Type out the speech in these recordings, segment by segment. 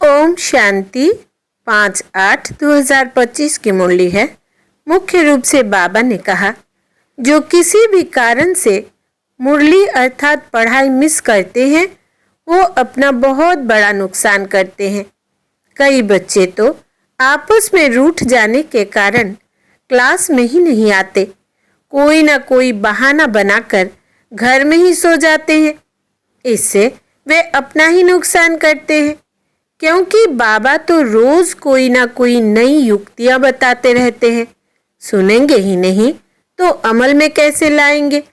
ओम शांति 5/8/2025 की मुरली है। मुख्य रूप से बाबा ने कहा, जो किसी भी कारण से मुरली अर्थात पढ़ाई मिस करते हैं वो अपना बहुत बड़ा नुकसान करते हैं। कई बच्चे तो आपस में रूठ जाने के कारण क्लास में ही नहीं आते, कोई ना कोई बहाना बनाकर घर में ही सो जाते हैं। इससे वे अपना ही नुकसान करते हैं, क्योंकि बाबा तो रोज कोई ना कोई नई युक्तियां बताते रहते हैं। सुनेंगे ही नहीं तो अमल में कैसे लाएंगे।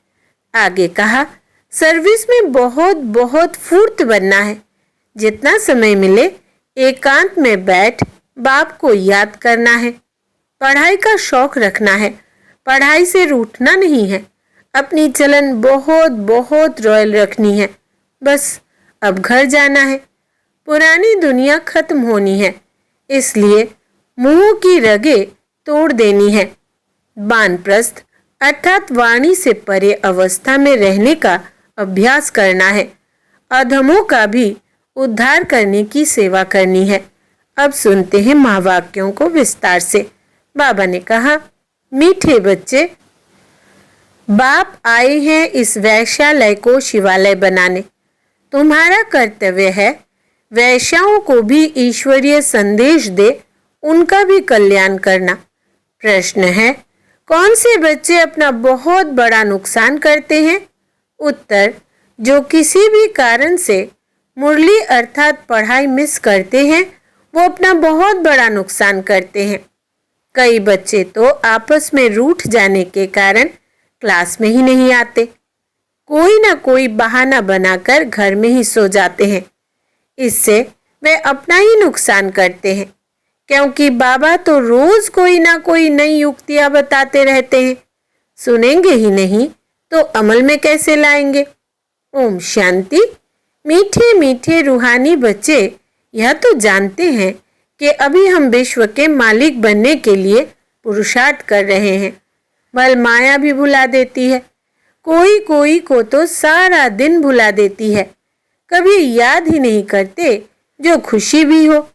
आगे कहा, सर्विस में बहुत बहुत फुर्त बनना है। जितना समय मिले एकांत में बैठ बाप को याद करना है। पढ़ाई का शौक रखना है, पढ़ाई से रूठना नहीं है। अपनी चलन बहुत बहुत रॉयल रखनी है। बस अब घर जाना है। पुरानी दुनिया खत्म होनी है, इसलिए मुंह की रगें तोड़ देनी है। वानप्रस्थ अर्थात वाणी से परे अवस्था में रहने का अभ्यास करना है। अधमों का भी उद्धार करने की सेवा करनी है। अब सुनते हैं महावाक्यों को विस्तार से। बाबा ने कहा, मीठे बच्चे, बाप आए हैं इस वैश्यालय को शिवालय बनाने। तुम्हारा कर्तव्य है वैश्याओं को भी ईश्वरीय संदेश दे, उनका भी कल्याण करना। प्रश्न है, कौन से बच्चे अपना बहुत बड़ा नुकसान करते हैं? उत्तर, जो किसी भी कारण से मुरली अर्थात पढ़ाई मिस करते हैं वो अपना बहुत बड़ा नुकसान करते हैं। कई बच्चे तो आपस में रूठ जाने के कारण क्लास में ही नहीं आते, कोई ना कोई बहाना बनाकर घर में ही सो जाते हैं। इससे वे अपना ही नुकसान करते हैं, क्योंकि बाबा तो रोज कोई ना कोई नई युक्तियां बताते रहते हैं। सुनेंगे ही नहीं तो अमल में कैसे लाएंगे। ओम शांति। मीठे मीठे रूहानी बच्चे यह तो जानते हैं कि अभी हम विश्व के मालिक बनने के लिए पुरुषार्थ कर रहे हैं। बल माया भी भुला देती है, कोई कोई को तो सारा दिन भुला देती है। कभी याद ही नहीं करते जो खुशी भी हो।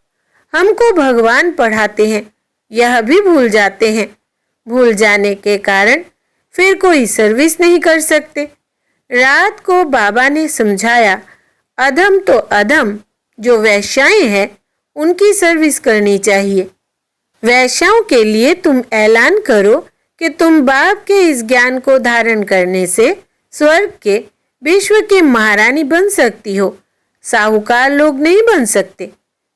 हमको भगवान पढ़ाते हैं, यह भी भूल जाते हैं। भूल जाने के कारण फिर कोई सर्विस नहीं कर सकते। रात को बाबा ने समझाया, अधम तो अधम जो वैश्याएं हैं उनकी सर्विस करनी चाहिए। वैश्याओं के लिए तुम ऐलान करो कि तुम बाप के इस ज्ञान को धारण करने से स्वर्ग के विश्व की महारानी बन सकती हो। साहूकार लोग नहीं बन सकते।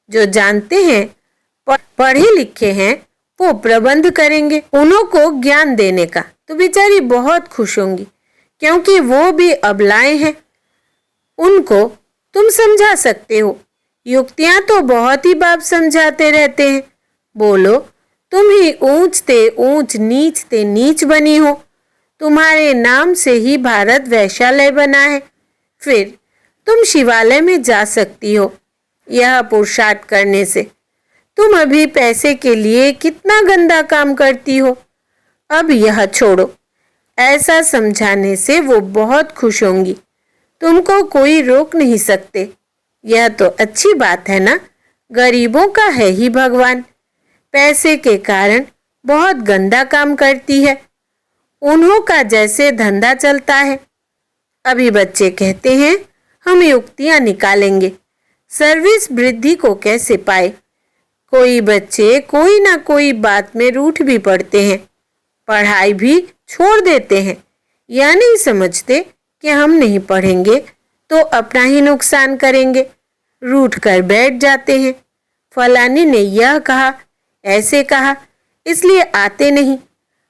जो जानते हैं, पढ़े लिखे हैं, वो प्रबंध करेंगे उन्हों को ज्ञान देने का, तो बेचारी बहुत खुश होंगी, क्योंकि वो भी अबलाएं हैं। उनको तुम समझा सकते हो। युक्तियां तो बहुत ही बाप समझाते रहते हैं। बोलो, तुम ही ऊंच ते ऊंच नीच ते नीच बनी हो। तुम्हारे नाम से ही भारत वैश्यालय बना है। फिर तुम शिवालय में जा सकती हो। यह पुरुषार्थ करने से तुम अभी पैसे के लिए कितना गंदा काम करती हो। अब यह छोड़ो। ऐसा समझाने से वो बहुत खुश होंगी। तुमको कोई रोक नहीं सकते। यह तो अच्छी बात है ना। गरीबों का है ही भगवान। पैसे के कारण बहुत गंदा काम करती है। उन्हों का जैसे धंधा चलता है। अभी बच्चे कहते हैं हम युक्तियां निकालेंगे, सर्विस वृद्धि को कैसे पाए। कोई बच्चे कोई ना कोई बात में रूठ भी पड़ते हैं, पढ़ाई भी छोड़ देते हैं। यह नहीं समझते कि हम नहीं पढ़ेंगे तो अपना ही नुकसान करेंगे। रूठ कर बैठ जाते हैं। फलानी ने यह कहा, ऐसे कहा, इसलिए आते नहीं।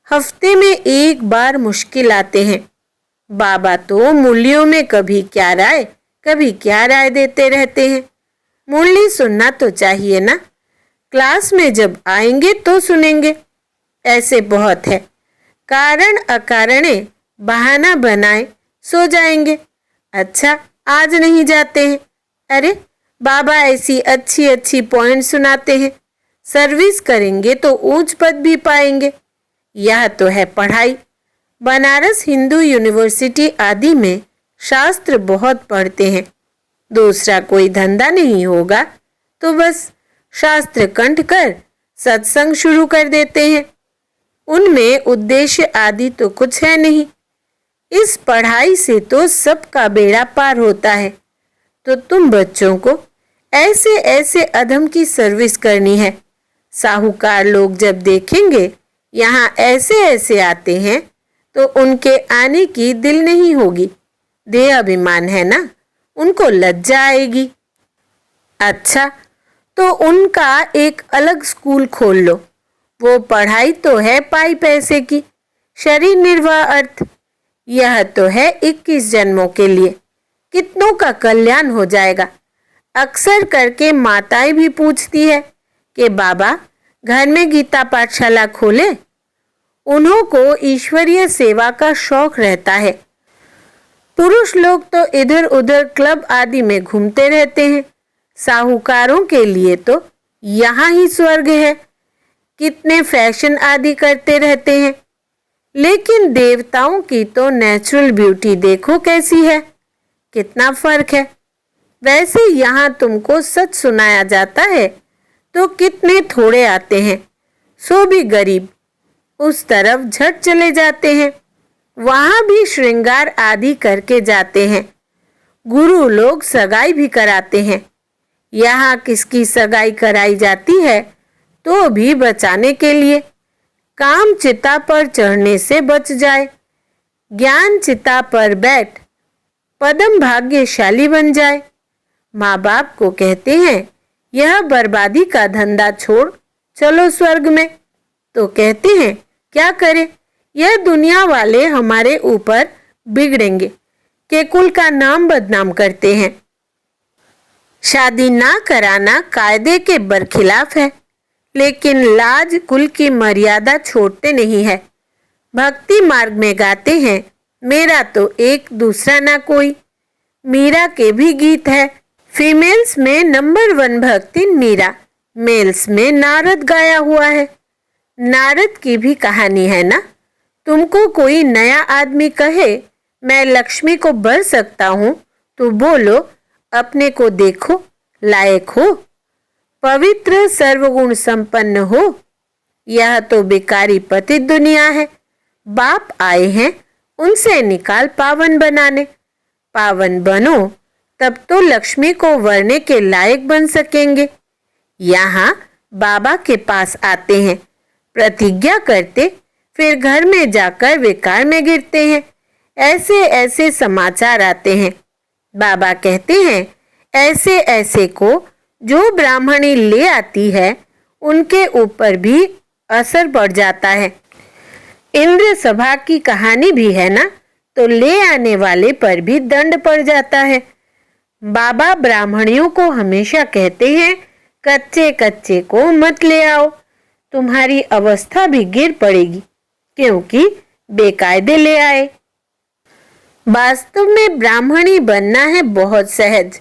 हफ्ते में एक बार मुश्किल आते हैं। बाबा तो मुरलियों में कभी क्या राय देते रहते हैं। मुरली सुनना तो चाहिए ना। क्लास में जब आएंगे तो सुनेंगे। ऐसे बहुत है, कारण अकारणे बहाना बनाए सो जाएंगे। अच्छा, आज नहीं जाते हैं। अरे बाबा ऐसी अच्छी अच्छी पॉइंट सुनाते हैं। सर्विस करेंगे तो ऊंच पद भी पाएंगे। यह तो है पढ़ाई। बनारस हिंदू यूनिवर्सिटी आदि में शास्त्र बहुत पढ़ते हैं। दूसरा कोई धंधा नहीं होगा तो बस शास्त्र कंठ कर सत्संग शुरू कर देते हैं। उनमें उद्देश्य आदि तो कुछ है नहीं। इस पढ़ाई से तो सबका बेड़ा पार होता है। तो तुम बच्चों को ऐसे ऐसे अधम की सर्विस करनी है। साहूकार लोग जब देखेंगे यहाँ ऐसे ऐसे आते हैं तो उनके आने की दिल नहीं होगी। देह अभिमान है ना, उनको लज्जा आएगी। अच्छा, तो उनका एक अलग स्कूल खोल लो। वो पढ़ाई तो है पाई पैसे की, शरीर निर्वाह अर्थ। यह तो है 21 जन्मों के लिए, कितनों का कल्याण हो जाएगा। अक्सर करके माताएं भी पूछती है कि बाबा घर में गीता पाठशाला खोले। उन्हों को ईश्वरीय सेवा का शौक रहता है। पुरुष लोग तो इधर उधर क्लब आदि में घूमते रहते हैं। साहूकारों के लिए तो यहाँ ही स्वर्ग है, कितने फैशन आदि करते रहते हैं। लेकिन देवताओं की तो नेचुरल ब्यूटी देखो कैसी है, कितना फर्क है। वैसे यहाँ तुमको सच सुनाया जाता है तो कितने थोड़े आते हैं, सो भी गरीब उस तरफ झट चले जाते हैं। वहाँ भी श्रृंगार आदि करके जाते हैं। गुरु लोग सगाई भी कराते हैं। यहाँ किसकी सगाई कराई जाती है तो भी बचाने के लिए, काम चिता पर चढ़ने से बच जाए। ज्ञान चिता पर बैठ पदम भाग्यशाली बन जाए। माँ बाप को कहते हैं यह बर्बादी का धंधा छोड़ चलो स्वर्ग में, तो कहते हैं क्या करें, यह दुनिया वाले हमारे ऊपर बिगड़ेंगे के कुल का नाम बदनाम करते हैं। शादी ना कराना कायदे के बरखिलाफ है, लेकिन लाज कुल की मर्यादा छोड़ते नहीं है। भक्ति मार्ग में गाते हैं मेरा तो एक दूसरा ना कोई। मीरा के भी गीत है। फीमेल्स में नंबर 1 भक्ति मीरा, मेल्स में नारद गाया हुआ है। नारद की भी कहानी है ना। तुमको कोई नया आदमी कहे मैं लक्ष्मी को बर सकता हूँ तो बोलो अपने को देखो, लायक हो, पवित्र सर्वगुण संपन्न हो। यह तो बेकारी पतित दुनिया है। बाप आए हैं उनसे निकाल पावन बनाने। पावन बनो तब तो लक्ष्मी को वरने के लायक बन सकेंगे। यहाँ बाबा के पास आते हैं, प्रतिज्ञा करते, फिर घर में जाकर विकार में गिरते हैं। ऐसे ऐसे समाचार आते हैं। बाबा कहते हैं ऐसे ऐसे को जो ब्राह्मणी ले आती है उनके ऊपर भी असर पड़ जाता है। इंद्र सभा की कहानी भी है ना, तो ले आने वाले पर भी दंड पड़ जाता है। बाबा ब्राह्मणियों को हमेशा कहते हैं कच्चे कच्चे को मत ले आओ, तुम्हारी अवस्था भी गिर पड़ेगी क्योंकि बेकायदे ले आए। वास्तव में ब्राह्मणी बनना है बहुत सहज,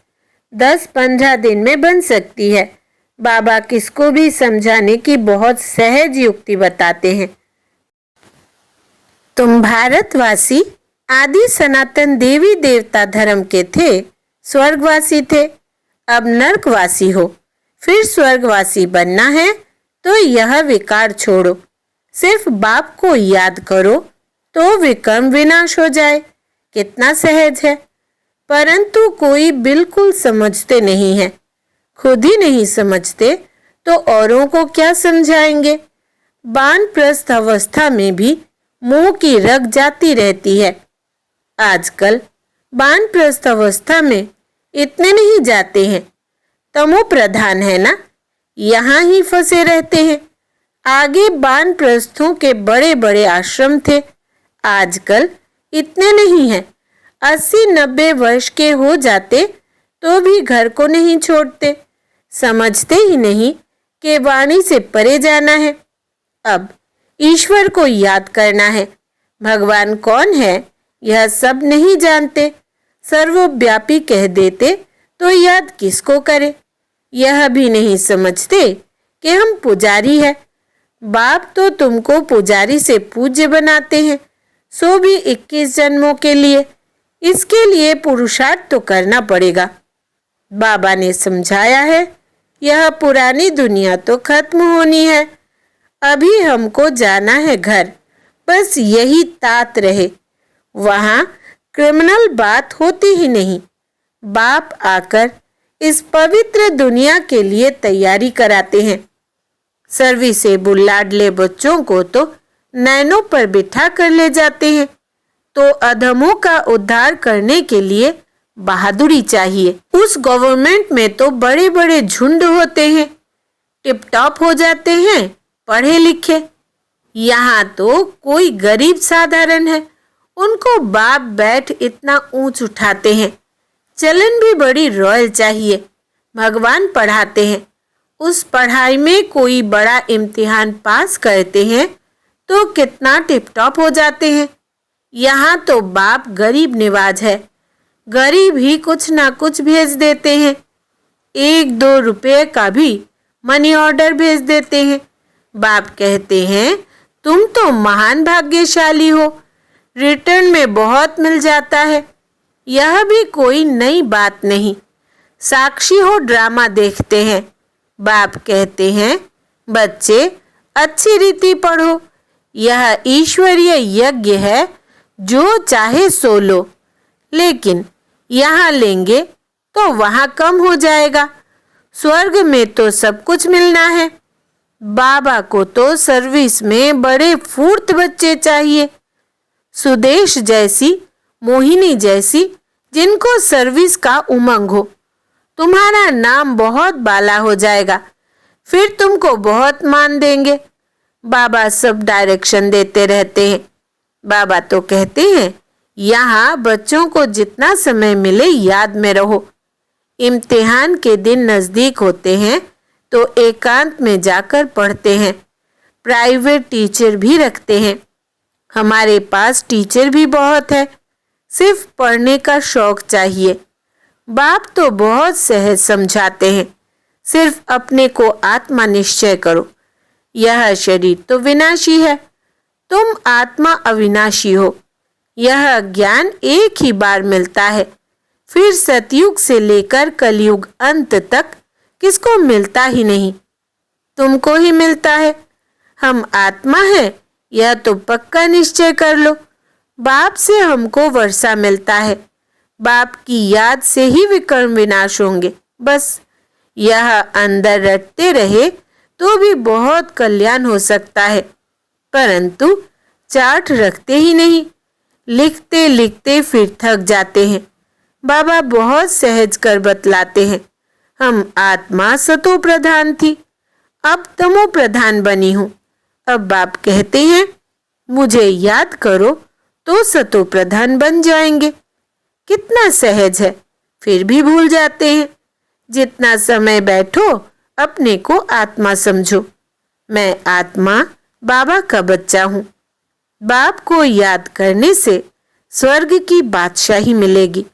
10-15 दिन में बन सकती है। बाबा किसको भी समझाने की बहुत सहज युक्ति बताते हैं। तुम भारतवासी आदि सनातन देवी देवता धर्म के थे, स्वर्गवासी थे, अब नरकवासी हो। फिर स्वर्गवासी बनना है तो यह विकार छोड़ो, सिर्फ बाप को याद करो तो विक्रम विनाश हो जाए। कितना सहज है, परंतु कोई बिल्कुल समझते नहीं है। खुद ही नहीं समझते तो औरों को क्या समझाएंगे। वानप्रस्थ अवस्था में भी मोह की रग जाती रहती है। आजकल वानप्रस्थ अवस्था में इतने नहीं जाते हैं, तमो प्रधान है ना, यहाँ ही फंसे रहते हैं। आगे वानप्रस्थों के बड़े बड़े आश्रम थे, आजकल इतने नहीं हैं। 80-90 वर्ष के हो जाते तो भी घर को नहीं छोड़ते, समझते ही नहीं कि वाणी से परे जाना है। अब ईश्वर को याद करना है। भगवान कौन है यह सब नहीं जानते, सर्वव्यापी कह देते तो याद किसको करे। यह भी नहीं समझते कि हम पुजारी हैं। बाप तो तुमको पुजारी से पूज्य बनाते हैं, सो भी 21 जन्मों के लिए। इसके लिए पुरुषार्थ तो करना पड़ेगा। बाबा ने समझाया है यह पुरानी दुनिया तो खत्म होनी है। अभी हमको जाना है घर, बस यही तात रहे। वहाँ क्रिमिनल बात होती ही नहीं। बाप आकर इस पवित्र दुनिया के लिए तैयारी कराते हैं। सर्विसेबल लाडले बच्चों को तो नैनों पर बिठा कर ले जाते हैं। तो अधमों का उद्धार करने के लिए बहादुरी चाहिए। उस गवर्नमेंट में तो बड़े बड़े झुंड होते हैं, टिप टॉप हो जाते हैं, पढ़े लिखे। यहाँ तो कोई गरीब साधारण है, उनको बाप बैठ इतना ऊंच उठाते हैं। चलन भी बड़ी रॉयल चाहिए। भगवान पढ़ाते हैं, उस पढ़ाई में कोई बड़ा इम्तिहान पास करते हैं तो कितना टिप टॉप हो जाते हैं। यहाँ तो बाप गरीब निवाज है, गरीब ही कुछ ना कुछ भेज देते हैं। 1-2 रुपये का भी मनी ऑर्डर भेज देते हैं। बाप कहते हैं तुम तो महान भाग्यशाली हो, रिटर्न में बहुत मिल जाता है। यह भी कोई नई बात नहीं। साक्षी हो ड्रामा देखते हैं। बाप कहते हैं बच्चे अच्छी रीति पढ़ो, यह ईश्वरीय यज्ञ है, जो चाहे सो लो, लेकिन यहाँ लेंगे तो वहाँ कम हो जाएगा। स्वर्ग में तो सब कुछ मिलना है। बाबा को तो सर्विस में बड़े फुर्त बच्चे चाहिए, सुदेश जैसी, मोहिनी जैसी, जिनको सर्विस का उमंग हो। तुम्हारा नाम बहुत बाला हो जाएगा, फिर तुमको बहुत मान देंगे। बाबा सब डायरेक्शन देते रहते हैं। बाबा तो कहते हैं यहाँ बच्चों को जितना समय मिले याद में रहो। इम्तिहान के दिन नज़दीक होते हैं तो एकांत में जाकर पढ़ते हैं। प्राइवेट टीचर भी रखते हैं। हमारे पास टीचर भी बहुत है, सिर्फ पढ़ने का शौक चाहिए। बाप तो बहुत सहज समझाते हैं, सिर्फ अपने को आत्मा निश्चय करो। यह शरीर तो विनाशी है, तुम आत्मा अविनाशी हो। यह ज्ञान एक ही बार मिलता है, फिर सतयुग से लेकर कलयुग अंत तक किसको मिलता ही नहीं, तुमको ही मिलता है। हम आत्मा है, यह तो पक्का निश्चय कर लो। बाप से हमको वर्षा मिलता है, बाप की याद से ही विकर्म विनाश होंगे। बस यह अंदर रटते रहे तो भी बहुत कल्याण हो सकता है, परंतु चार्ट रखते ही नहीं, लिखते लिखते फिर थक जाते हैं। बाबा बहुत सहज कर बतलाते हैं, हम आत्मा सतो प्रधान थी, अब तमो प्रधान बनी हूँ। अब बाप कहते हैं मुझे याद करो तो सतो प्रधान बन जाएंगे। कितना सहज है, फिर भी भूल जाते हैं। जितना समय बैठो अपने को आत्मा समझो। मैं आत्मा बाबा का बच्चा हूँ। बाप को याद करने से स्वर्ग की बादशाही मिलेगी।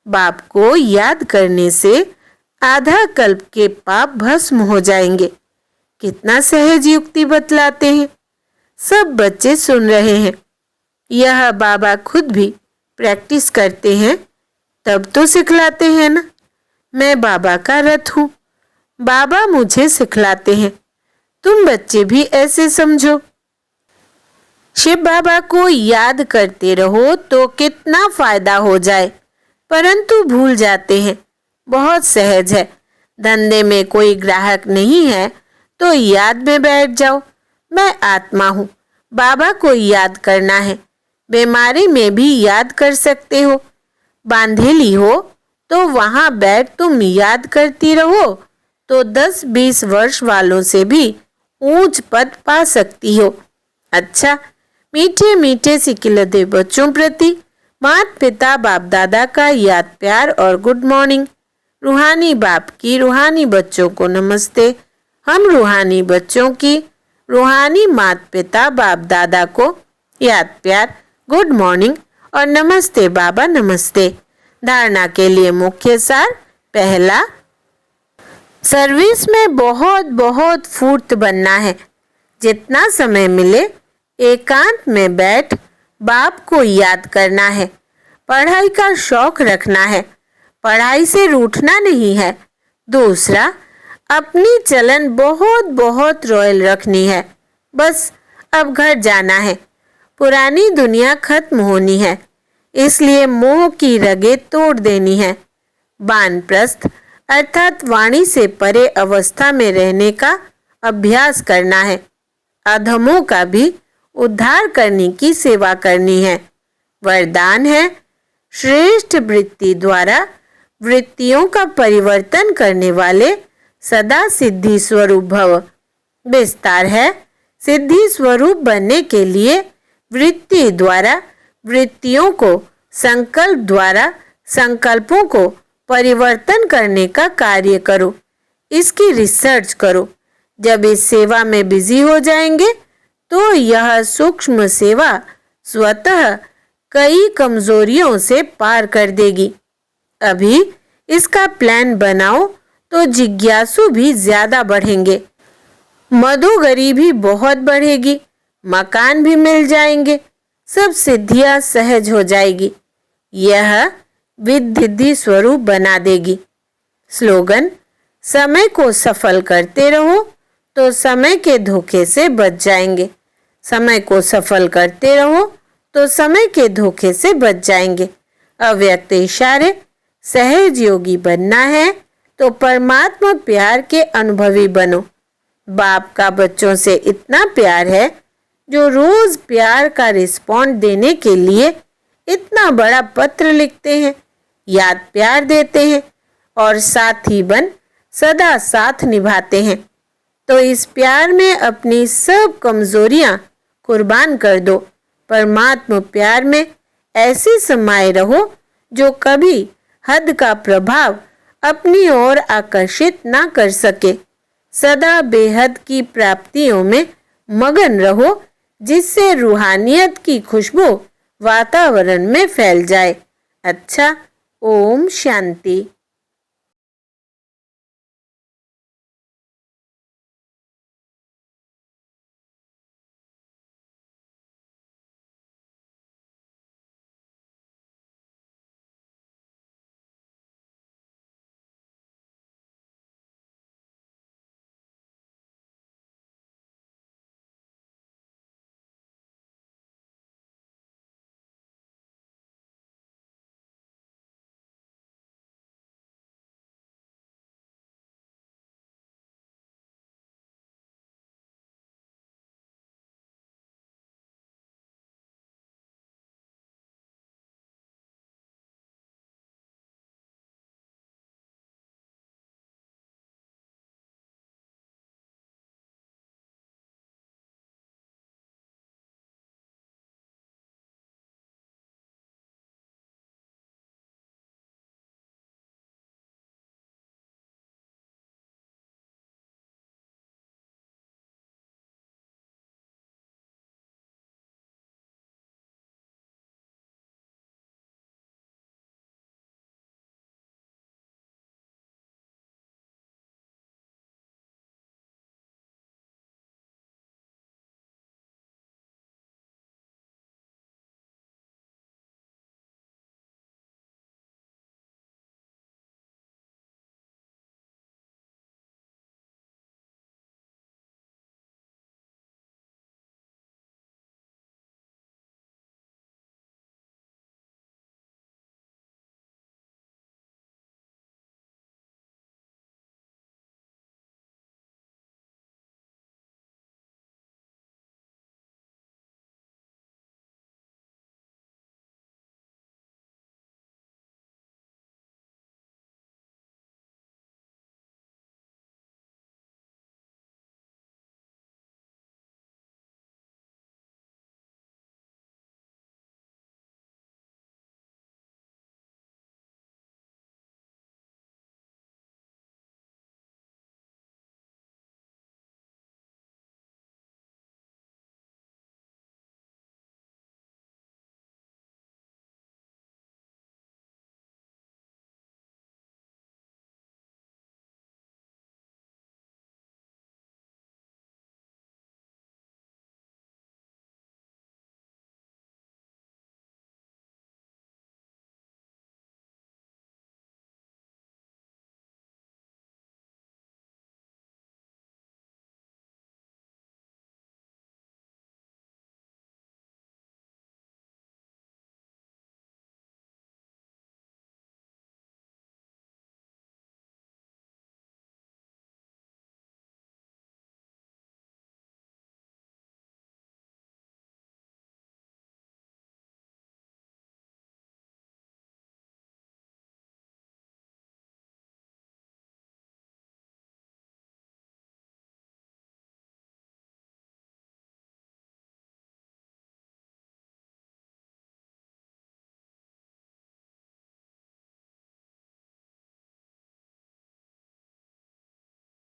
बाप को याद करने से आधा कल्प के पाप भस्म हो जाएंगे। कितना सहज युक्ति बतलाते हैं। सब बच्चे सुन रहे हैं। यह बाबा खुद भी प्रैक्टिस करते हैं, तब तो सिखलाते हैं ना। मैं बाबा का रथ हूँ, बाबा मुझे सिखलाते हैं। तुम बच्चे भी ऐसे समझो। शिव बाबा को याद करते रहो तो कितना फायदा हो जाए, परंतु भूल जाते हैं। बहुत सहज है। धंधे में कोई ग्राहक नहीं है तो याद में बैठ जाओ, मैं आत्मा हूँ, बाबा को याद करना है। बीमारी में भी याद कर सकते हो। बांधेली हो तो वहाँ बैठ तुम याद करती रहो तो 10-20 वर्ष वालों से भी ऊंच पद पा सकती हो। अच्छा, मीठे मीठे सिकिलते बच्चों प्रति माता पिता बाप दादा का याद प्यार और गुड मॉर्निंग। रूहानी बाप की रूहानी बच्चों को नमस्ते। हम रूहानी बच्चों की रूहानी माता पिता बाप दादा को याद प्यार, गुड मॉर्निंग और नमस्ते बाबा नमस्ते। धारणा के लिए मुख्य सार। पहला, सर्विस में बहुत बहुत फुर्त बनना है। जितना समय मिले एकांत में बैठ बाप को याद करना है। पढ़ाई का शौक रखना है, पढ़ाई से रूठना नहीं है। दूसरा, अपनी चलन बहुत बहुत रॉयल रखनी है। बस अब घर जाना है। पुरानी दुनिया खत्म होनी है, इसलिए मोह की रगें तोड़ देनी है। वानप्रस्थ अर्थात वाणी से परे अवस्था में रहने का अभ्यास करना है। अधमों का भी उद्धार करने की सेवा करनी है। वरदान है, श्रेष्ठ वृत्ति द्वारा वृत्तियों का परिवर्तन करने वाले सदा सिद्धि स्वरूप भव। विस्तार है, सिद्धि स्वरूप बनने के लिए वृत्ति द्वारा वृत्तियों को, संकल्प द्वारा संकल्पों को परिवर्तन करने का कार्य करो। इसकी रिसर्च करो। जब इस सेवा में बिजी हो जाएंगे तो यह सूक्ष्म सेवा स्वतः कई कमजोरियों से पार कर देगी। अभी इसका प्लान बनाओ तो जिज्ञासु भी ज्यादा बढ़ेंगे, मधुगरी भी बहुत बढ़ेगी, मकान भी मिल जाएंगे, सब सिद्धियां सहज हो जाएगी। यह विद्धि स्वरूप बना देगी। स्लोगन, समय को सफल करते रहो तो समय के धोखे से बच जाएंगे। समय को सफल करते रहो तो समय के धोखे से बच जाएंगे। अव्यक्त इशारे, सहज योगी बनना है तो परमात्मा प्यार के अनुभवी बनो। बाप का बच्चों से इतना प्यार है जो रोज प्यार का रिस्पॉन्ड देने के लिए इतना बड़ा पत्र लिखते हैं, याद प्यार देते हैं और साथी बन सदा साथ निभाते हैं। तो इस प्यार में अपनी सब कमजोरियां कुर्बान कर दो। परमात्मा प्यार में ऐसे समाये रहो जो कभी हद का प्रभाव अपनी ओर आकर्षित ना कर सके। सदा बेहद की प्राप्तियों में मगन रहो, जिससे रूहानियत की खुशबू वातावरण में फैल जाए। अच्छा, ओम शांति।